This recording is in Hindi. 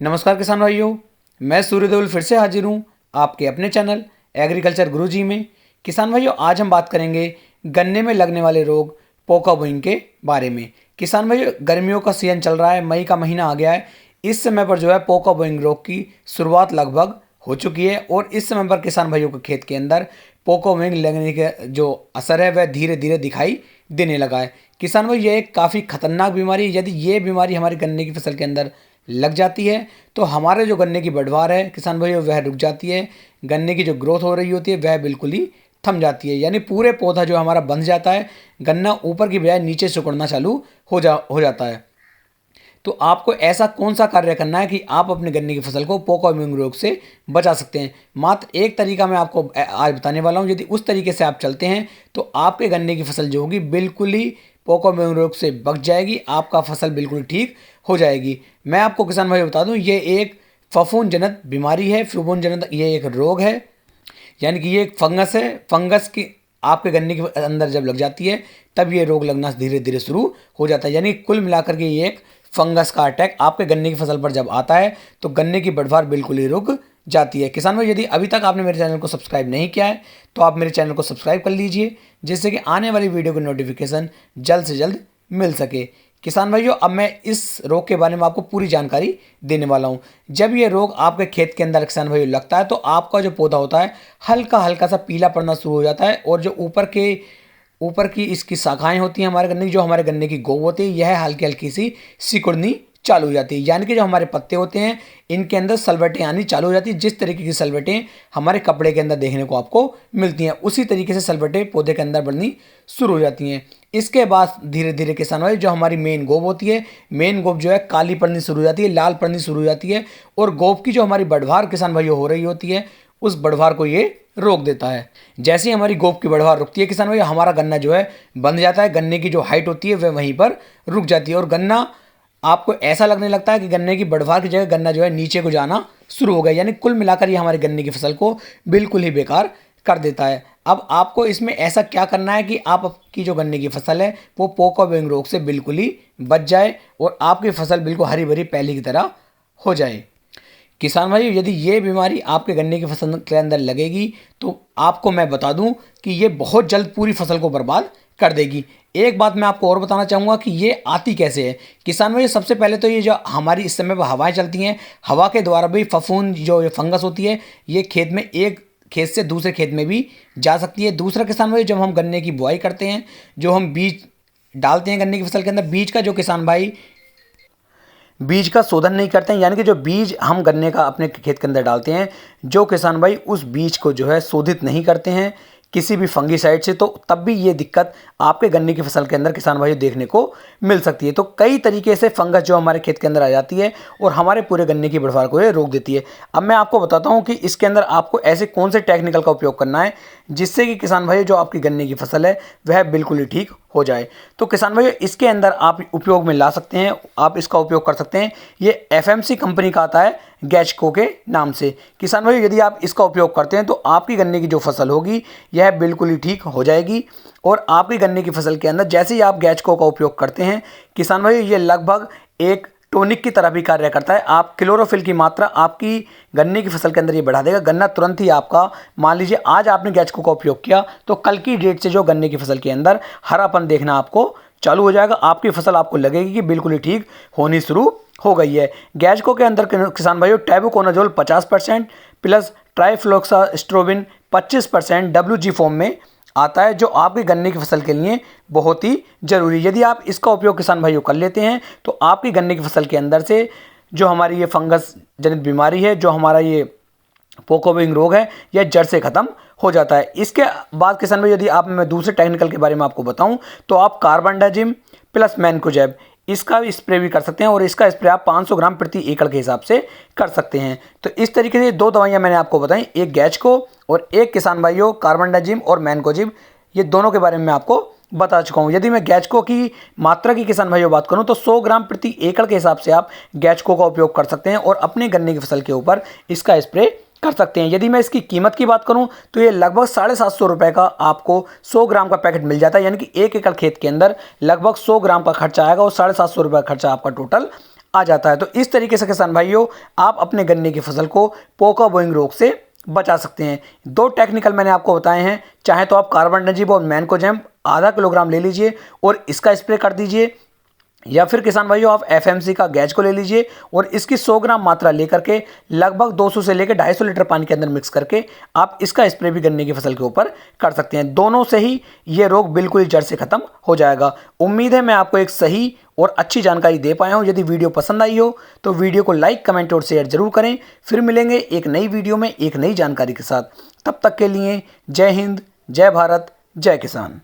नमस्कार किसान भाइयों, मैं सूर्यदेवल फिर से हाजिर हूँ आपके अपने चैनल एग्रीकल्चर गुरुजी में। किसान भाइयों, आज हम बात करेंगे गन्ने में लगने वाले रोग पोका बोइंग के बारे में। किसान भाइयों, गर्मियों का सीजन चल रहा है, मई का महीना आ गया है। इस समय पर जो है पोका बोइंग रोग की शुरुआत लगभग हो चुकी है और इस समय पर किसान भाइयों के खेत के अंदर पोका बोइंग लगने के जो असर है वह धीरे धीरे दिखाई देने लगा है। किसान भाई, ये एक काफ़ी खतरनाक बीमारी है। यदि ये बीमारी हमारी गन्ने की फसल के अंदर लग जाती है तो हमारे जो गन्ने की पैदावार है किसान भाइयों वह रुक जाती है। गन्ने की जो ग्रोथ हो रही होती है वह बिल्कुल ही थम जाती है, यानी पूरे पौधा जो हमारा बंध जाता है। गन्ना ऊपर की बजाय नीचे सिकुड़ना चालू हो जाता है। तो आपको ऐसा कौन सा कार्य करना है कि आप अपने गन्ने की फसल को पोका बोइंग रोग से बचा सकते हैं। मात्र एक तरीका मैं आपको आज बताने वाला हूं। यदि उस तरीके से आप चलते हैं तो आपके गन्ने की फसल जो होगी बिल्कुल ही पोका बोइंग रोग से बच जाएगी, आपका फसल बिल्कुल ठीक हो जाएगी। मैं आपको किसान भाई बता दूं, ये एक फफूंद जनित बीमारी है। फफूंद जनित ये एक रोग है, यानी कि ये एक फंगस है। फंगस की आपके गन्ने के अंदर जब लग जाती है तब ये रोग लगना धीरे धीरे शुरू हो जाता है। यानी कुल मिलाकर के ये एक फंगस का अटैक आपके गन्ने की फसल पर जब आता है तो गन्ने की बढ़वार बिल्कुल ही रुक जाती है। किसान भाई, यदि अभी तक आपने मेरे चैनल को सब्सक्राइब नहीं किया है तो आप मेरे चैनल को सब्सक्राइब कर लीजिए, जिससे कि आने वाली वीडियो की नोटिफिकेशन जल्द से जल्द मिल सके। किसान भाइयों, अब मैं इस रोग के बारे में आपको पूरी जानकारी देने वाला हूं। जब ये रोग आपके खेत के अंदर किसान भाइयों लगता है तो आपका जो पौधा होता है हल्का हल्का सा पीला पड़ना शुरू हो जाता है और जो ऊपर की इसकी शाखाएं होती हैं हमारे गन्ने की, जो हमारे गन्ने की गोब होती है, यह हल्की हल्की सी सिकुड़नी चालू हो जाती है। यानी कि जो हमारे पत्ते होते हैं इनके अंदर सलवटें आनी चालू हो जाती है। जिस तरीके की सलवटें हमारे कपड़े के अंदर देखने को आपको मिलती हैं उसी तरीके से सलवटें पौधे के अंदर बढ़नी शुरू हो जाती हैं। इसके बाद धीरे धीरे किसान भाई जो हमारी मेन गोब होती है, मेन गोब जो है काली पड़नी शुरू हो जाती है, लाल पड़नी शुरू हो जाती है और गोब की जो हमारी बढ़वार किसान भाइयों हो रही होती है उस बढ़वार को ये रोक देता है। जैसे ही हमारी गोब की बढ़वार रुकती है किसान भाई, हमारा गन्ना जो है बंध जाता है। गन्ने की जो हाइट होती है वह वहीं पर रुक जाती है और गन्ना आपको ऐसा लगने लगता है कि गन्ने की बढ़वार की जगह गन्ना जो है नीचे को जाना शुरू हो गया। यानी कुल मिलाकर ये हमारे गन्ने की फसल को बिल्कुल ही बेकार कर देता है। अब आपको इसमें ऐसा क्या करना है कि आपकी जो गन्ने की फसल है वो पोका बोइंग रोग से बिल्कुल ही बच जाए और आपकी फसल बिल्कुल हरी भरी पहले की तरह हो जाए। किसान भाई, यदि ये बीमारी आपके गन्ने की फसल के अंदर लगेगी तो आपको मैं बता दूं कि ये बहुत जल्द पूरी फसल को बर्बाद कर देगी। एक बात मैं आपको और बताना चाहूँगा कि ये आती कैसे है। किसान भाई, सबसे पहले तो ये जो हमारी इस समय पर हवाएं चलती हैं, हवा के द्वारा भी फफूंद जो ये फंगस होती है ये खेत में एक खेत से दूसरे खेत में भी जा सकती है। दूसरा किसान भाई, जब हम गन्ने की बुआई करते हैं, जो हम बीज डालते हैं गन्ने की फसल के अंदर, बीज का जो किसान भाई बीज का शोधन नहीं करते हैं, यानी कि जो बीज हम गन्ने का अपने खेत के अंदर डालते हैं, जो किसान भाई उस बीज को जो है शोधित नहीं करते हैं किसी भी फंगीसाइड से, तो तब भी ये दिक्कत आपके गन्ने की फसल के अंदर किसान भाई देखने को मिल सकती है। तो कई तरीके से फंगस जो हमारे खेत के अंदर आ जाती है और हमारे पूरे गन्ने की बढ़वार को ये रोक देती है। अब मैं आपको बताता हूँ कि इसके अंदर आपको ऐसे कौन से टेक्निकल का उपयोग करना है जिससे कि किसान भाई जो आपकी गन्ने की फसल है वह बिल्कुल ही ठीक हो जाए। तो किसान भाई, इसके अंदर आप उपयोग में ला सकते हैं, आप इसका उपयोग कर सकते हैं। ये एफएमसी कंपनी का आता है गैचको के नाम से। किसान भाई, यदि आप इसका उपयोग करते हैं तो आपकी गन्ने की जो फसल होगी यह बिल्कुल ही ठीक हो जाएगी और आपकी गन्ने की फसल के अंदर जैसे ही आप गैचको का उपयोग करते हैं किसान भाई, ये लगभग एक टॉनिक की तरह भी कार्य करता है। आप क्लोरोफिल की मात्रा आपकी गन्ने की फसल के अंदर ये बढ़ा देगा। गन्ना तुरंत ही आपका, मान लीजिए आज आपने गैचको का उपयोग किया तो कल की डेट से जो गन्ने की फसल के अंदर हरापन देखना आपको चालू हो जाएगा। आपकी फसल आपको लगेगी कि बिल्कुल ही ठीक होनी शुरू हो गई है। गैचको के अंदर किसान भाइयों टेबुकोनाजोल 50% प्लस ट्राइफ्लोक्सास्ट्रोबिन 25% WG फॉर्म में आता है, जो आपकी गन्ने की फसल के लिए बहुत ही जरूरी। यदि आप इसका उपयोग किसान भाइयों कर लेते हैं तो आपकी गन्ने की फसल के अंदर से जो हमारी ये फंगस जनित बीमारी है, जो हमारा ये पोका बोइंग रोग है, यह जड़ से खत्म हो जाता है। इसके बाद किसान भाई, यदि आप मैं दूसरे टेक्निकल के बारे में आपको बताऊं तो आप कार्बनडाजिम प्लस मैनकोजेब इसका भी स्प्रे भी कर सकते हैं और इसका स्प्रे आप 500 ग्राम प्रति एकड़ के हिसाब से कर सकते हैं। तो इस तरीके से दो दवाइयां मैंने आपको बताई, एक गैचको और एक किसान भाइयों कार्बनडाजिम और मैनकोजिब, ये दोनों के बारे में मैं आपको बता चुका हूं। यदि मैं गैचको की मात्रा की किसान भाइयों बात करूं तो 100 ग्राम प्रति एकड़ के हिसाब से आप गैचको का उपयोग कर सकते हैं और अपने गन्ने की फसल के ऊपर इसका स्प्रे कर सकते हैं। यदि मैं इसकी कीमत की बात करूं तो ये लगभग 750 रुपये का आपको 100 ग्राम का पैकेट मिल जाता है। यानी कि 1 एकड़ खेत के अंदर लगभग 100 ग्राम का खर्चा आएगा और 750 रुपये का खर्चा आपका टोटल आ जाता है। तो इस तरीके से किसान भाइयों आप अपने गन्ने की फसल को पोका बोइंग रोग से बचा सकते हैं। 2 टेक्निकल मैंने आपको बताए हैं। चाहे तो आप कार्बनडाजिम और मैनकोजेब आधा किलोग्राम ले लीजिए और इसका स्प्रे कर दीजिए, या फिर किसान भाइयों आप एफएमसी का गैज को ले लीजिए और इसकी 100 ग्राम मात्रा लेकर के लगभग 200 से लेकर 250 लीटर पानी के अंदर मिक्स करके आप इसका स्प्रे भी गन्ने की फसल के ऊपर कर सकते हैं। दोनों से ही ये रोग बिल्कुल जड़ से खत्म हो जाएगा। उम्मीद है मैं आपको एक सही और अच्छी जानकारी दे पाया हूं। यदि वीडियो पसंद आई हो तो वीडियो को लाइक, कमेंट और शेयर जरूर करें। फिर मिलेंगे एक नई वीडियो में एक नई जानकारी के साथ। तब तक के लिए जय हिंद, जय भारत, जय किसान।